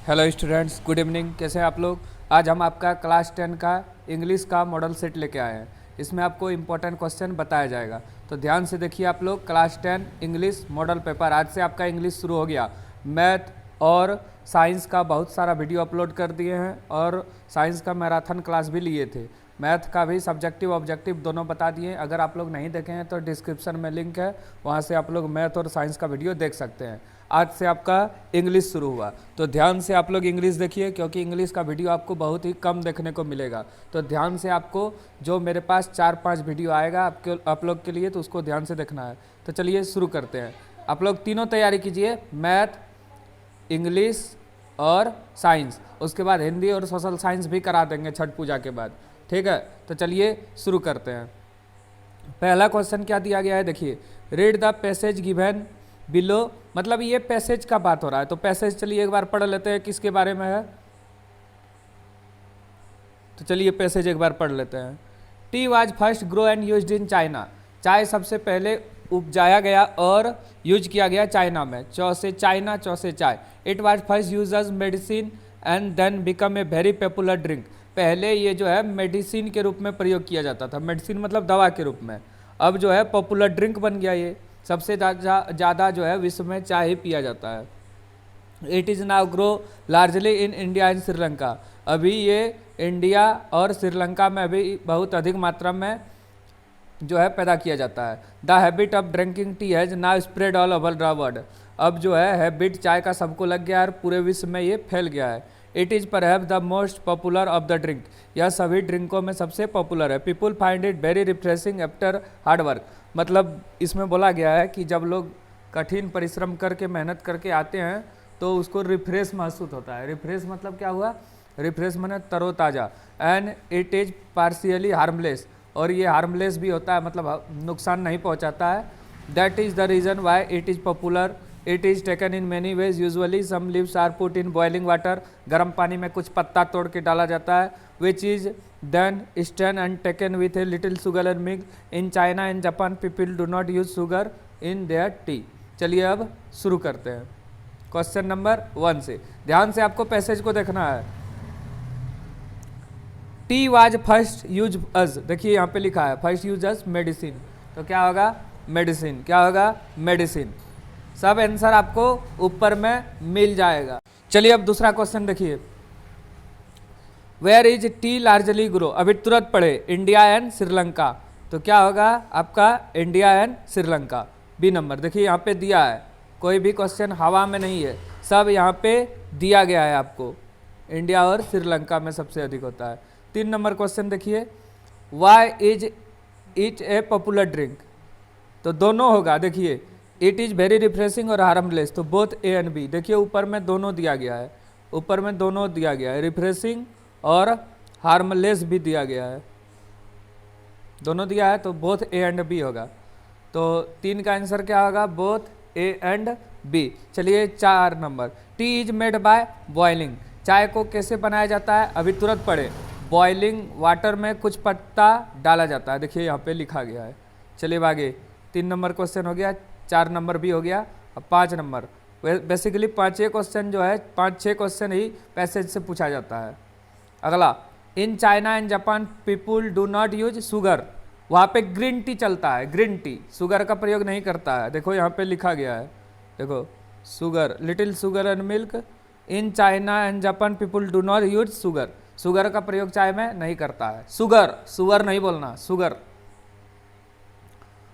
Hello students, good evening. कैसे हैं आप लोग? आज हम आपका क्लास 10 का इंग्लिश का मॉडल सेट लेके आए हैं। इसमें आपको इम्पोर्टेंट क्वेश्चन बताया जाएगा, तो ध्यान से देखिए आप लोग। क्लास 10 इंग्लिश मॉडल पेपर, आज से आपका इंग्लिश शुरू हो गया। मैथ और साइंस का बहुत सारा वीडियो अपलोड कर दिए हैं और साइंस का मैराथन क्लास भी लिए थे। मैथ का भी सब्जेक्टिव ऑब्जेक्टिव दोनों बता दिए। अगर आप लोग नहीं देखे हैं तो डिस्क्रिप्शन में लिंक है, वहाँ से आप लोग मैथ और साइंस का वीडियो देख सकते हैं। आज से आपका इंग्लिश शुरू हुआ, तो ध्यान से आप लोग इंग्लिश देखिए, क्योंकि इंग्लिश का वीडियो आपको बहुत ही कम देखने को मिलेगा। तो ध्यान से आपको जो मेरे पास 4-5 वीडियो आएगा आप लोग के लिए, तो उसको ध्यान से देखना है। तो चलिए शुरू करते हैं। आप लोग तीनों तैयारी कीजिए, मैथ, इंग्लिश और साइंस। उसके बाद हिंदी और सोशल साइंस भी करा देंगे छठ पूजा के बाद, ठीक है। तो चलिए शुरू करते हैं। पहला क्वेश्चन क्या दिया गया है, देखिए। Read the passage given below, मतलब ये पैसेज का बात हो रहा है। तो पैसेज चलिए एक बार पढ़ लेते हैं, किसके बारे में है। तो चलिए पैसेज एक बार पढ़ लेते हैं। Tea was first grow and used in China, चाय सबसे पहले उपजाया गया और यूज किया गया चाइना में। चौ से चाइना, चौ से चाय। It was first use as medicine and then become a very popular drink, पहले ये जो है मेडिसिन के रूप में प्रयोग किया जाता था। मेडिसिन मतलब दवा के रूप में। अब जो है पॉपुलर ड्रिंक बन गया। ये सबसे ज़्यादा जो है विश्व में चाय ही पिया जाता है। It is now grow largely in India and Sri Lanka, अभी ये इंडिया और श्रीलंका में अभी बहुत अधिक मात्रा में जो है पैदा किया जाता है। The habit of drinking tea has now spread all over the world, अब जो है हैबिट चाय का सबको लग गया है और पूरे विश्व में ये फैल गया है। It is perhaps the most popular of the drink, यह सभी ड्रिंकों में सबसे पॉपुलर है। People find it very refreshing after hard work, मतलब इसमें बोला गया है कि जब लोग कठिन परिश्रम करके मेहनत करके आते हैं तो उसको रिफ्रेश महसूस होता है। रिफ्रेश मतलब क्या हुआ, रिफ्रेश माने तरोताज़ा। And it is partially harmless, और ये हार्मलेस भी होता है, मतलब नुकसान नहीं पहुंचाता है। That is the reason why it is popular. It is taken in many ways, usually some leaves are put in boiling water, गर्म पानी में कुछ पत्ता तोड़ के डाला जाता है। Which is then stain and taken with a little sugar and milk. In China and Japan people do not use sugar in their tea. चलिए अब शुरू करते हैं क्वेश्चन नंबर 1 से। ध्यान से आपको पैसेज को देखना है। टी वाज फर्स्ट यूज अज, देखिए यहाँ पे लिखा है फर्स्ट यूज अज मेडिसिन, तो क्या होगा मेडिसिन, क्या होगा मेडिसिन। सब आंसर आपको ऊपर में मिल जाएगा। चलिए अब दूसरा क्वेश्चन देखिए। Where is tea largely grow, अभी तुरंत पढ़े, इंडिया एंड श्रीलंका, तो क्या होगा आपका India and Sri Lanka. B number देखिए यहाँ पे दिया है, कोई भी क्वेश्चन हवा में नहीं है, सब यहाँ पे दिया गया है आपको। इंडिया और श्रीलंका में सबसे अधिक होता है। 3 नंबर क्वेश्चन देखिए। Why is it a popular drink, तो दोनों होगा। देखिए इट इज़ वेरी रिफ्रेशिंग और हार्मलेस, तो बोथ ए एंड बी। देखिए ऊपर में दोनों दिया गया है, ऊपर में दोनों दिया गया है, रिफ्रेशिंग और हार्मलेस भी दिया गया है, दोनों दिया है, तो बोथ ए एंड बी होगा। तो 3 का आंसर क्या होगा, बोथ ए एंड बी। चलिए 4 number. Tea is made by boiling, चाय को कैसे बनाया जाता है, अभी तुरंत पढ़े। बॉइलिंग वाटर में कुछ पत्ता डाला जाता है, देखिए यहाँ पे लिखा गया है। चलिए आगे, 3 नंबर क्वेश्चन हो गया, 4 नंबर भी हो गया। अब 5 नंबर, बेसिकली 5 क्वेश्चन जो है 5-6 क्वेश्चन ही पैसेज से पूछा जाता है। अगला, इन China and Japan people do not use sugar, वहाँ पे ग्रीन टी चलता है, ग्रीन टी, शुगर का प्रयोग नहीं करता है। देखो यहाँ पे लिखा गया है, देखो sugar, little sugar and milk. In China and Japan people do not use sugar, sugar का प्रयोग चाय में नहीं करता है। शुगर, शुगर नहीं बोलना, sugar.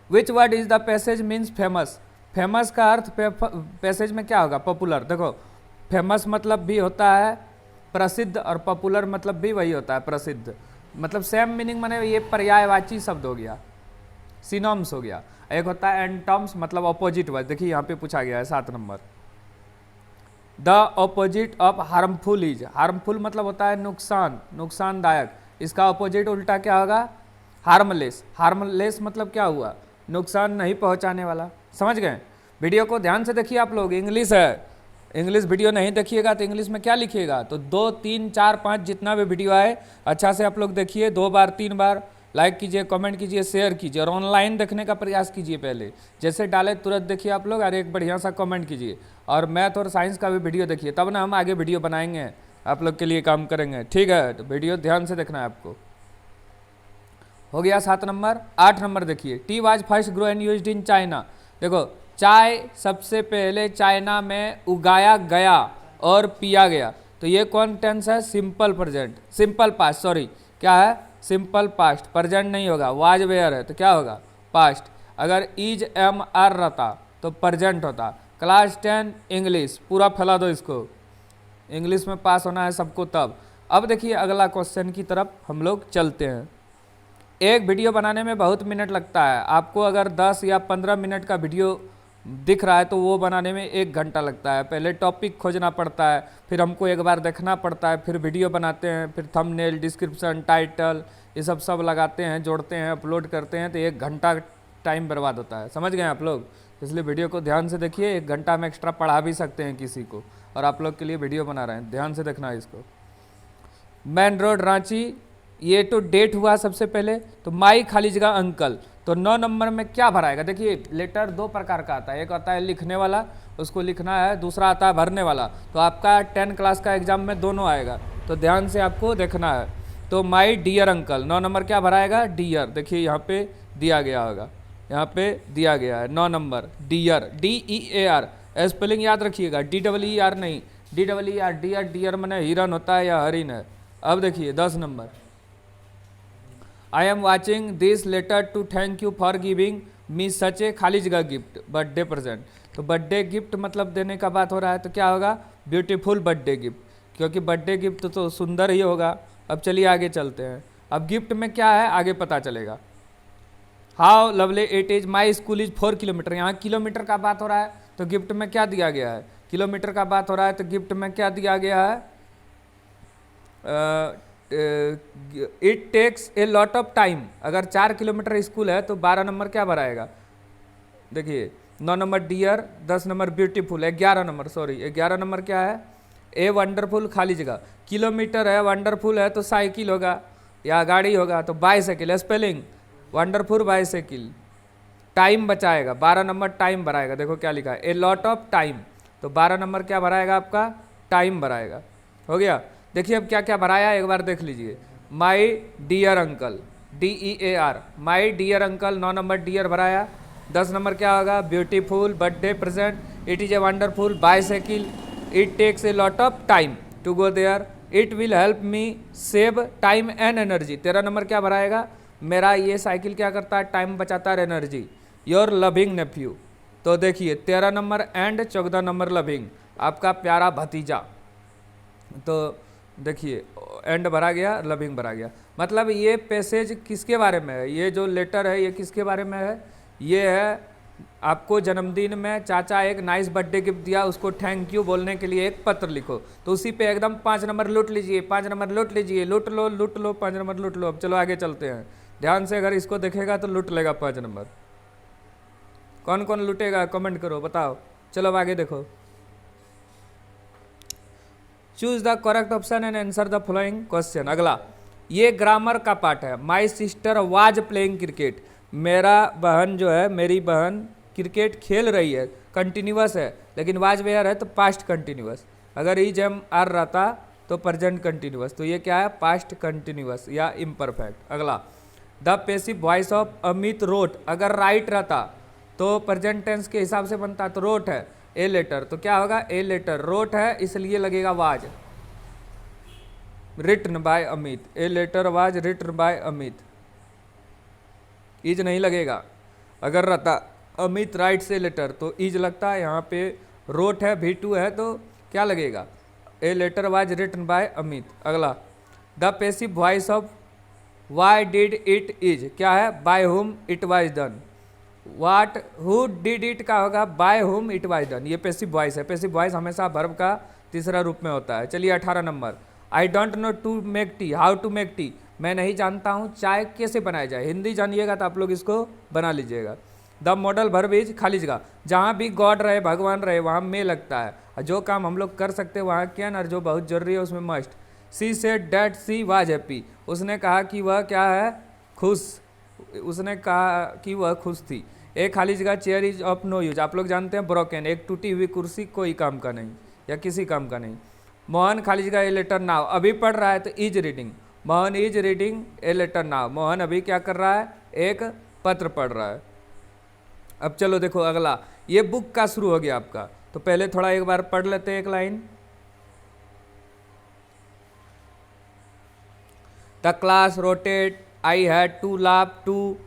Which word is the passage means famous, famous का अर्थ पैसेज में क्या होगा, पॉपुलर। देखो फेमस मतलब भी होता है प्रसिद्ध, और पॉपुलर मतलब भी वही होता है प्रसिद्ध, मतलब सेम मीनिंग, माने ये पर्यायवाची शब्द हो गया, सिनोम्स हो गया। एक होता है एंटोम्स, मतलब ऑपोजिट वर्ड। देखिए यहाँ पे पूछा गया है 7 number. The opposite of harmful is, harmful मतलब होता है नुकसान, नुकसानदायक, इसका ऑपोजिट उल्टा क्या होगा, हार्मलेस। हार्मलेस मतलब क्या हुआ, नुकसान नहीं पहुंचाने वाला। समझ गए। वीडियो को ध्यान से देखिए आप लोग, इंग्लिश है, इंग्लिश वीडियो नहीं देखिएगा तो इंग्लिश में क्या लिखिएगा। तो 2, 3, 4, 5 जितना भी वीडियो आए अच्छा से आप लोग देखिए, 2 बार 3 बार लाइक कीजिए, कमेंट कीजिए, शेयर कीजिए और ऑनलाइन देखने का प्रयास कीजिए। पहले जैसे डाले तुरंत देखिए आप लोग, और एक बढ़िया सा कमेंट कीजिए, और मैथ और साइंस का भी वीडियो देखिए, तब ना हम आगे वीडियो बनाएंगे, आप लोग के लिए काम करेंगे। ठीक है, तो वीडियो ध्यान से देखना है आपको। हो गया 7 नंबर। 8 नंबर देखिए, tea was first grow and used in China. देखो, चाय सबसे पहले चाइना में उगाया गया और पिया गया, तो ये कौन टेंस है? Simple present, simple past, sorry क्या है? सिंपल पास्ट, प्रेजेंट नहीं होगा, वाज वेयर है तो क्या होगा? पास्ट। अगर इज एम आर रहता तो प्रेजेंट होता। क्लास 10 इंग्लिश, पूरा फैला दो इसको, इंग्लिश में पास होना है सबको तब। अब देखिए अगला क्वेश्चन की तरफ हम लोग चलते हैं। एक वीडियो बनाने में बहुत मिनट लगता है, आपको अगर 10 या 15 मिनट का वीडियो दिख रहा है तो वो बनाने में 1 घंटा लगता है। पहले टॉपिक खोजना पड़ता है, फिर हमको एक बार देखना पड़ता है, फिर वीडियो बनाते हैं, फिर थंबनेल, डिस्क्रिप्शन, टाइटल, ये सब लगाते हैं, जोड़ते हैं, अपलोड करते हैं, तो 1 घंटा टाइम बर्बाद होता है। समझ गए आप लोग? इसलिए वीडियो को ध्यान से देखिए, 1 घंटा में एक्स्ट्रा पढ़ा भी सकते हैं किसी को, और आप लोग के लिए वीडियो बना रहे हैं, ध्यान से देखना है इसको। मेन रोड रांची, ये तो डेट हुआ सबसे पहले, तो माई खाली जगह अंकल, तो 9 नंबर में क्या भराएगा? देखिए लेटर 2 प्रकार का आता है, एक आता है लिखने वाला, उसको लिखना है, दूसरा आता है भरने वाला। तो आपका 10 क्लास का एग्जाम में दोनों आएगा, तो ध्यान से आपको देखना है। तो माई डियर अंकल, 9 नंबर क्या भराएगा? डियर। देखिए यहाँ पे दिया गया होगा, यहाँ पे दिया गया है 9 नंबर डियर, DEAR। स्पेलिंग याद रखिएगा, DEER नहीं, DEER, डियर, डियर मैंने हिरन होता है या हरिन है। अब देखिए 10 number, I am watching this letter to thank you for giving me such a खाली जगह गिफ्ट बर्थडे प्रेजेंट। तो बर्थडे गिफ्ट मतलब देने का बात हो रहा है, तो क्या होगा? ब्यूटीफुल बर्थडे गिफ्ट, क्योंकि बर्थडे गिफ्ट तो सुंदर ही होगा। अब चलिए आगे चलते हैं, अब गिफ्ट में क्या है आगे पता चलेगा। How lovely it is, my school is 4 kilometre, यहाँ किलोमीटर का बात हो रहा है, तो गिफ्ट में क्या दिया गया है? किलोमीटर का बात हो रहा है, तो गिफ्ट में क्या दिया गया है? It takes a lot of time. अगर 4 किलोमीटर स्कूल है तो 12 नंबर क्या भराएगा? देखिए 9 number dear, 10 number beautiful, 11 number, sorry 11 number क्या है? ए वंडरफुल खाली जगह, किलोमीटर है, वंडरफुल है तो साइकिल होगा या गाड़ी होगा, तो bicycle. Spelling wonderful bicycle. Time बचाएगा, 12 नंबर टाइम भराएगा। देखो क्या लिखा है? ए लॉट ऑफ टाइम, तो 12 नंबर क्या भराएगा आपका? टाइम भराएगा। हो गया। देखिए अब क्या क्या भराया एक बार देख लीजिए। My dear uncle, DEAR, my dear uncle, 9 number dear भराया। 10 नंबर क्या होगा? Beautiful birthday present, it is a wonderful bicycle, it takes a lot of time to go there, it will help me save time and energy. 13 number क्या भराएगा? मेरा ये cycle क्या करता है? टाइम बचाता है, एनर्जी। योर लविंग नेफ्यू, तो देखिए 13 नंबर एंड 14 नंबर लविंग, आपका प्यारा भतीजा। तो देखिए एंड भरा गया, लविंग भरा गया। मतलब ये पैसेज किसके बारे में है? ये जो लेटर है ये किसके बारे में है? ये है आपको जन्मदिन में चाचा एक नाइस बर्थडे गिफ्ट दिया, उसको थैंक यू बोलने के लिए एक पत्र लिखो, तो उसी पे एकदम 5 नंबर लूट लीजिए, 5 नंबर लूट लीजिए, लूट लो लूट लो, 5 नंबर लूट लो। अब चलो आगे चलते हैं, ध्यान से अगर इसको देखेगा तो लूट लेगा 5 नंबर। कौन कौन लूटेगा कमेंट करो, बताओ। चलो अब आगे देखो। Choose the correct option and answer the following question. अगला ये ग्रामर का पार्ट है। My sister was playing cricket, मेरा बहन जो है, मेरी बहन क्रिकेट खेल रही है, कंटिन्यूअस है, लेकिन वाज वेयर है तो पास्ट कंटिन्यूअस। अगर इज एम आर रहता तो प्रेजेंट कंटिन्यूअस, तो ये क्या है? पास्ट कंटिन्यूअस या इम्परफेक्ट। अगला the passive voice of Amit wrote, अगर राइट रहता तो प्रेजेंट टेंस के हिसाब से बनता, तो रोट है ए लेटर, तो क्या होगा? A letter. रोट है इसलिए लगेगा was, written by Amit, a letter was written by Amit, is नहीं लगेगा। अगर रहता अमित राइट से लेटर तो इज लगता है, यहाँ पे रोट है, V2 है, तो क्या लगेगा? A letter was written by Amit. अगला the passive voice of why did it is, क्या है? By whom it was done. What who did it का होगा? By whom it was done. ये पैसिव वॉइस है, पैसिव वॉइस हमेशा verb का तीसरा रूप में होता है। चलिए 18 नंबर, I don't know to make tea, how to make tea, मैं नहीं जानता हूँ चाय कैसे बनाया जाए। हिंदी जानिएगा तो आप लोग इसको बना लीजिएगा। द मॉडल वर्ब इज खाली जगह, जहाँ भी गॉड रहे, भगवान रहे, वहाँ में लगता है, और जो काम हम लोग कर सकते हैं वहाँ कैन, और जो बहुत जरूरी है उसमें must. She said that she was happy, उसने कहा कि वह क्या है? खुश, उसने कहा कि वह खुश थी। एक खाली जगह, chair is of no use, आप लोग जानते हैं ब्रोकन, एक टूटी हुई कुर्सी कोई काम का नहीं या किसी काम का नहीं। मोहन खाली जगह ए लेटर नाउ, अभी पढ़ रहा है तो is reading, Mohan is reading a letter now, Mohan अभी क्या कर रहा है, एक पत्र पढ़ रहा है। अब चलो देखो अगला, ये बुक का शुरू हो गया आपका, तो पहले थोड़ा एक बार पढ़ लेते हैं एक line. The class rotate, I had to laugh to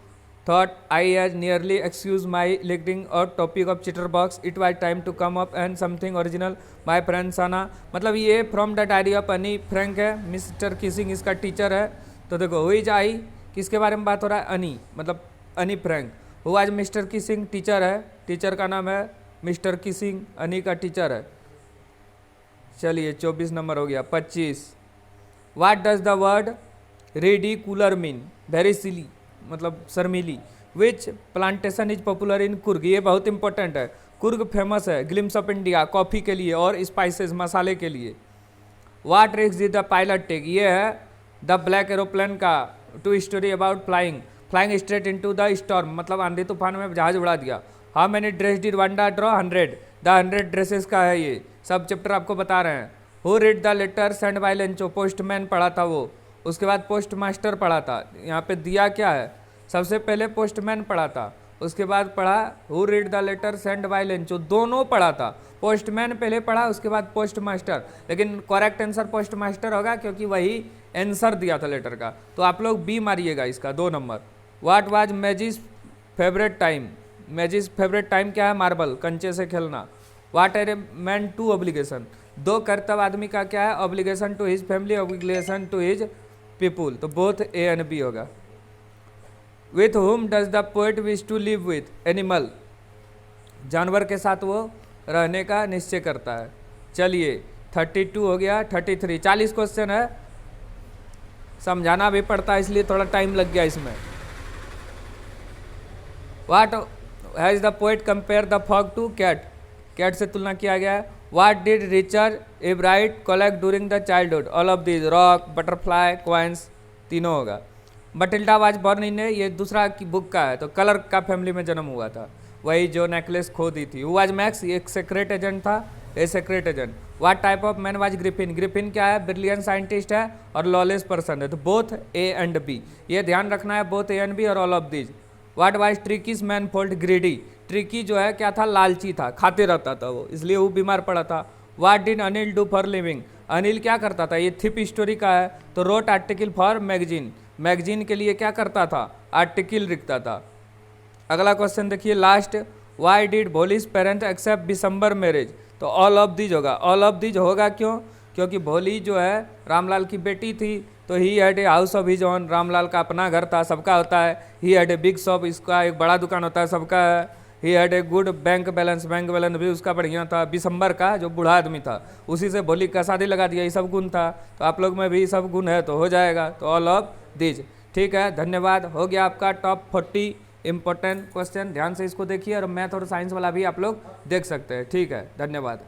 thought I had nearly excused my electing or topic of chitter box. It was time to come up and something original. My friend Sana, मतलब ये from the diary of अनी Frank है, mister Keesing इसका teacher है। तो देखो हुई आई, किसके बारे में बात हो रहा है, अनी, मतलब अनी फ्रैंक। वो आज मिस्टर किसिंग टीचर है, टीचर का नाम है मिस्टर किसिंग, अनी का टीचर है। चलिए 24 नंबर हो गया। 25, what does the word ridiculous mean, very silly, मतलब शर्मीली। Which plantation is popular in Coorg, ये बहुत इंपॉर्टेंट है। कुर्ग फेमस है ग्लिम्स ऑफ इंडिया कॉफ़ी के लिए और स्पाइसेस मसाले के लिए। What risk did the pilot take, ये है द ब्लैक एरोप्लेन का to story about flying, flying straight into the storm, मतलब आंधी तूफान में जहाज उड़ा दिया। How many dress did वंडा draw, 100, the 100 dresses का है ये सब चैप्टर आपको बता रहे हैं। Who read the letter send by Lencho, postman पढ़ा था वो, उसके बाद पोस्ट मास्टर पढ़ा था। यहाँ पे दिया क्या है, सबसे पहले पोस्टमैन पढ़ा था, उसके बाद पढ़ा who read the letter send by Lencho, दोनों पढ़ा था। पोस्टमैन पहले पढ़ा, उसके बाद पोस्ट मास्टर, लेकिन करेक्ट आंसर पोस्ट मास्टर होगा क्योंकि वही आंसर दिया था लेटर का। तो आप लोग बी मारिएगा इसका 2 number. What was Maggie's favourite time, Maggie's favourite time क्या है, मार्बल, कंचे से खेलना। What are man two obligation, 2 कर्तव्य आदमी का क्या है, obligation to his family, obligation to his people, तो बोथ ए एंड बी होगा। With whom does the poet wish to live with, animal, जानवर के साथ वो रहने का निश्चय करता है। चलिए 32 हो गया। 33, 40 क्वेश्चन है, समझाना भी पड़ता है इसलिए थोड़ा टाइम लग गया इसमें। What has the poet compare the fog to cat, cat से तुलना किया गया है। What did Richard Ebright collect during the childhood, all of this, rock, butterfly, coins, तीनों होगा। बटिल्डा वाज बॉर्न इन, ये दूसरा की बुक का है, तो कलर का फैमिली में जन्म हुआ था, वही जो नेकलेस खो दी थी। वाज मैक्स, एक सेक्रेट एजेंट था, a secret agent. What type of man was Griffin, Griffin क्या है, ब्रिलियंट साइंटिस्ट है और लॉलेस पर्सन है, तो बोथ ए एंड बी, ये ध्यान रखना है, बोथ ए एंड बी और all of these. What was ट्रिकीज man fold greedy, tricky जो है क्या था, लालची था, खाते रहता था वो, इसलिए वो बीमार पड़ा था। What did Anil do for living, Anil क्या करता था, ये थिप स्टोरी का है, तो wrote article for magazine, magazine के लिए क्या करता था, आर्टिकल लिखता था। अगला क्वेश्चन देखिए last, why did Bholi's parent accept दिसंबर मैरिज, तो ऑल ऑफ दीज होगा। ऑल ऑफ दीज होगा क्यों, क्योंकि भोली जो है रामलाल की बेटी थी, तो he had a house of his own, Ramlal का अपना घर था, सबका होता है। He had a big shop, इसका एक बड़ा दुकान होता है, सबका है। He had a good bank balance, bank balance भी उसका बढ़िया था। दिसंबर का जो बूढ़ा आदमी था उसी से भोली का शादी लगा दिया, ये सब गुण था, तो आप लोग में भी सब गुण है तो हो जाएगा, तो ऑल ऑफ दीज। ठीक है, धन्यवाद, हो गया आपका टॉप 40 इंपॉर्टेंट क्वेश्चन। ध्यान से इसको देखिए, और मैथ और साइंस वाला भी आप लोग देख सकते हैं। ठीक है, धन्यवाद।